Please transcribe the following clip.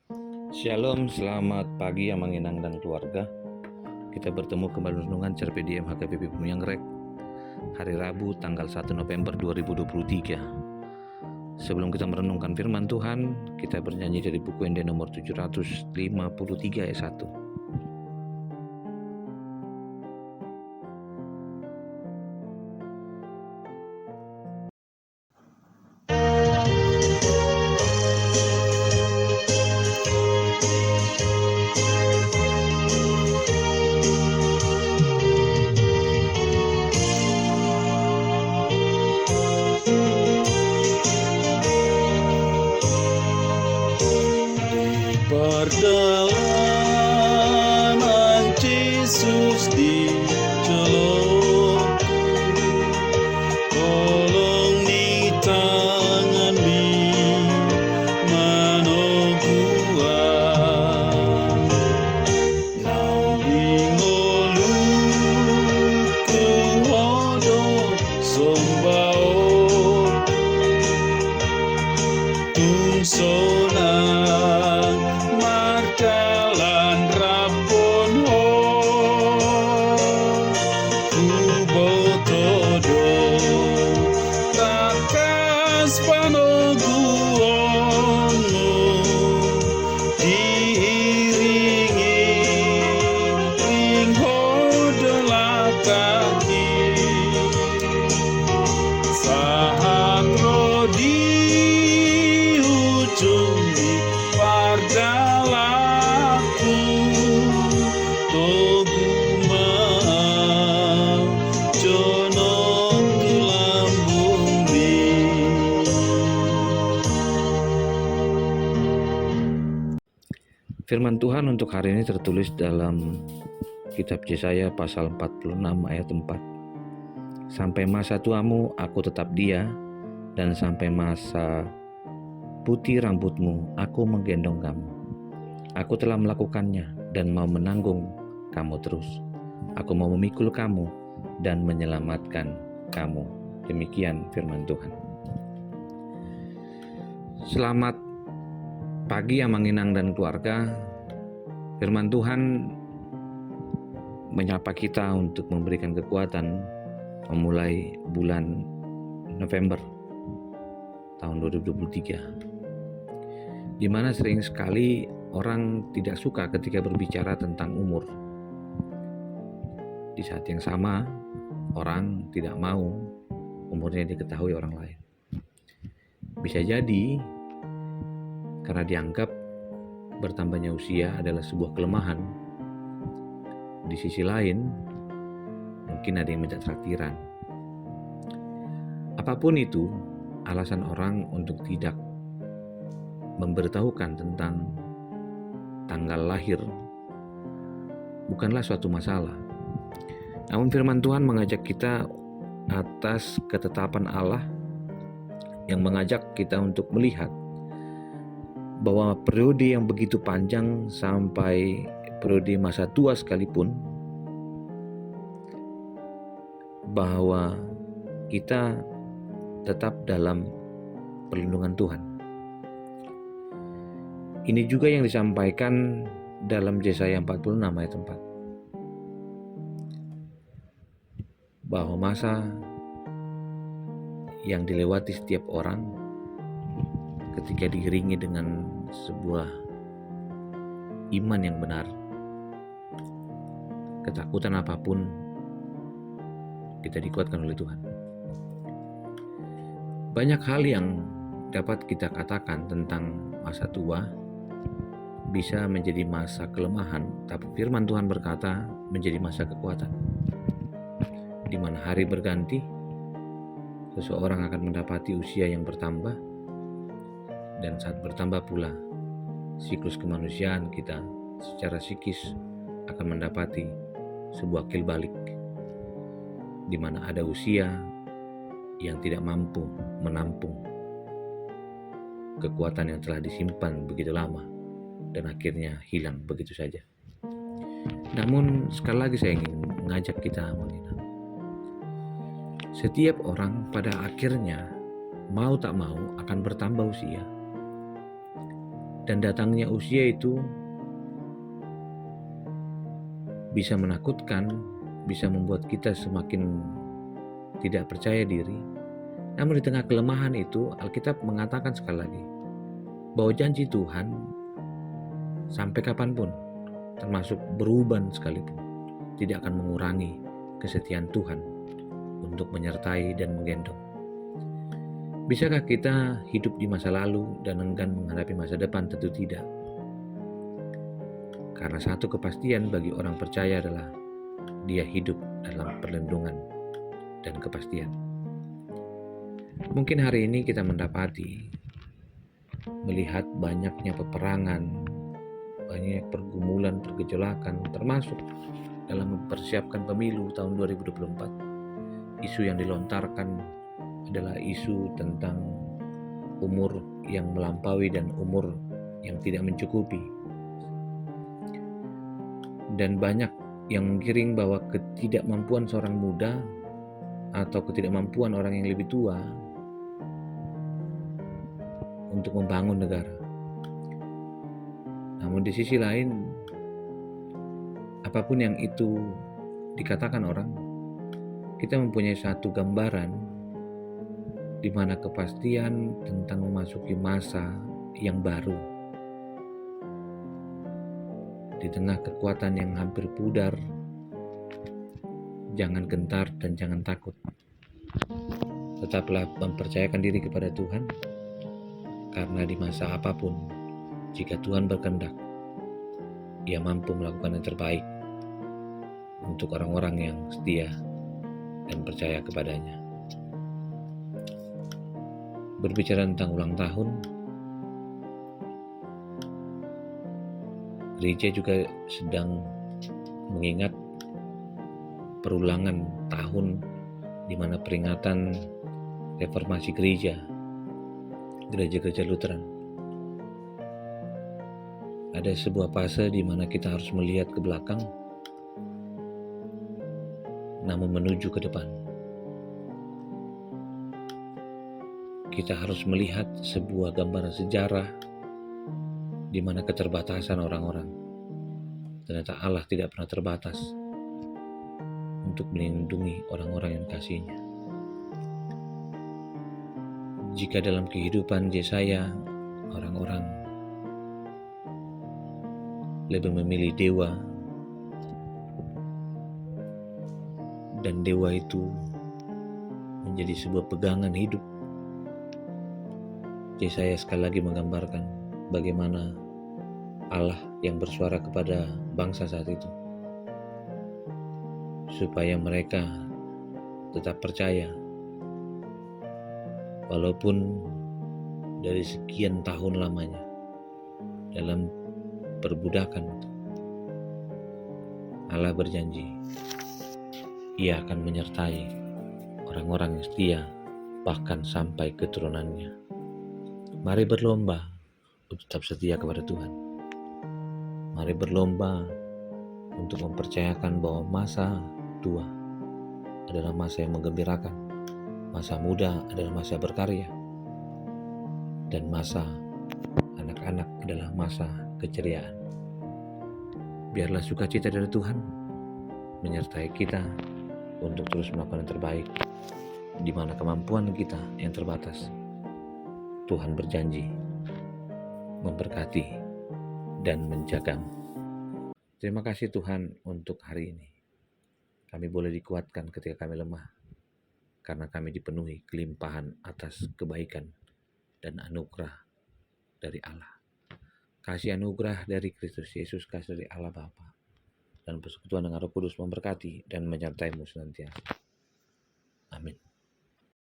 Shalom, selamat pagi Amang Inang dan keluarga. Kita bertemu kembali renungan Carpe Diem HKBP Pemuyangrek hari Rabu tanggal 1 November 2023. Sebelum kita merenungkan firman Tuhan, kita bernyanyi dari buku ND nomor 753 ayat 1. Perjalanan Yesus di celokku, tolong di tangan-Mu menolong. Nambing oluku hodo sombao tungsonan mardalan rabon ho kubotodo takas panoguongo diiringi ring hodola kaki saat rodi ujungi pardalaku togu mau jono tulang bumi. Firman Tuhan untuk hari ini tertulis dalam kitab Yesaya pasal 46 ayat 4. Sampai masa tuamu aku tetap dia, dan sampai masa putih rambutmu aku menggendong kamu. Aku telah melakukannya dan mau menanggung kamu terus. Aku mau memikul kamu dan menyelamatkan kamu. Demikian firman Tuhan. Selamat pagi Amang Inang dan keluarga. Firman Tuhan menyapa kita untuk memberikan kekuatan memulai bulan November tahun 2023, di mana sering sekali orang tidak suka ketika berbicara tentang umur. Di saat yang sama, orang tidak mau umurnya diketahui orang lain. Bisa jadi karena dianggap bertambahnya usia adalah sebuah kelemahan. Di sisi lain, mungkin ada yang minta traktiran. Apapun itu, alasan orang untuk tidak memberitahukan tentang tanggal lahir bukanlah suatu masalah. Namun firman Tuhan mengajak kita atas ketetapan Allah yang mengajak kita untuk melihat bahwa periode yang begitu panjang sampai periode masa tua sekalipun, bahwa kita tetap dalam perlindungan Tuhan. Ini juga yang disampaikan dalam Yesaya 46 ayat 4. Bahwa masa yang dilewati setiap orang ketika diiringi dengan sebuah iman yang benar, ketakutan apapun kita dikuatkan oleh Tuhan. Banyak hal yang dapat kita katakan tentang masa tua bisa menjadi masa kelemahan, tapi firman Tuhan berkata menjadi masa kekuatan, di mana hari berganti, seseorang akan mendapati usia yang bertambah, dan saat bertambah pula siklus kemanusiaan kita secara psikis akan mendapati sebuah kilbalik, di mana ada usia yang tidak mampu menampung kekuatan yang telah disimpan begitu lama dan akhirnya hilang begitu saja. Namun sekali lagi saya ingin mengajak kita mengingat, setiap orang pada akhirnya mau tak mau akan bertambah usia. Dan datangnya usia itu bisa menakutkan, bisa membuat kita semakin tidak percaya diri. Namun di tengah kelemahan itu, Alkitab mengatakan sekali lagi bahwa janji Tuhan sampai kapanpun, termasuk beruban sekalipun, tidak akan mengurangi kesetiaan Tuhan untuk menyertai dan menggendong. Bisakah kita hidup di masa lalu dan enggan menghadapi masa depan? Tentu tidak. Karena satu kepastian bagi orang percaya adalah dia hidup dalam perlindungan dan kepastian. Mungkin hari ini kita mendapati melihat banyaknya peperangan, banyak pergumulan, pergejolakan, termasuk dalam mempersiapkan pemilu tahun 2024. Isu yang dilontarkan adalah isu tentang umur yang melampaui dan umur yang tidak mencukupi. Dan banyak yang menggiring bahwa ketidakmampuan seorang muda atau ketidakmampuan orang yang lebih tua untuk membangun negara. Namun di sisi lain, apapun yang itu dikatakan orang, kita mempunyai satu gambaran di mana kepastian tentang memasuki masa yang baru. Di tengah kekuatan yang hampir pudar, jangan gentar dan jangan takut. Tetaplah mempercayakan diri kepada Tuhan, karena di masa apapun, jika Tuhan berkehendak, Ia mampu melakukan yang terbaik untuk orang-orang yang setia dan percaya kepadanya. Berbicara tentang ulang tahun, gereja juga sedang mengingat perulangan tahun di mana peringatan reformasi gereja-gereja Lutheran. Ada sebuah fase di mana kita harus melihat ke belakang, namun menuju ke depan. Kita harus melihat sebuah gambaran sejarah di mana keterbatasan orang-orang. Ternyata Allah tidak pernah terbatas untuk melindungi orang-orang yang kasihnya. Jika dalam kehidupan Yesaya, orang-orang lebih memilih dewa, dan dewa itu menjadi sebuah pegangan hidup, Yesaya sekali lagi menggambarkan bagaimana Allah yang bersuara kepada bangsa saat itu, supaya mereka tetap percaya walaupun dari sekian tahun lamanya dalam perbudakan. Allah berjanji Ia akan menyertai orang-orang yang setia bahkan sampai keturunannya. Mari berlomba untuk tetap setia kepada Tuhan. Mari berlomba untuk mempercayakan bahwa masa tua adalah masa yang menggembirakan, masa muda adalah masa berkarya, dan masa anak-anak adalah masa keceriaan. Biarlah sukacita dari Tuhan menyertai kita untuk terus melakukan yang terbaik, di mana kemampuan kita yang terbatas. Tuhan berjanji memberkati dan menjagamu. Terima kasih Tuhan untuk hari ini. Kami boleh dikuatkan ketika kami lemah, karena kami dipenuhi kelimpahan atas kebaikan dan anugerah dari Allah. Kasih anugerah dari Kristus Yesus, kasih dari Allah Bapa, dan persekutuan dengan Roh Kudus memberkati dan menyertai-Mu senantiasa.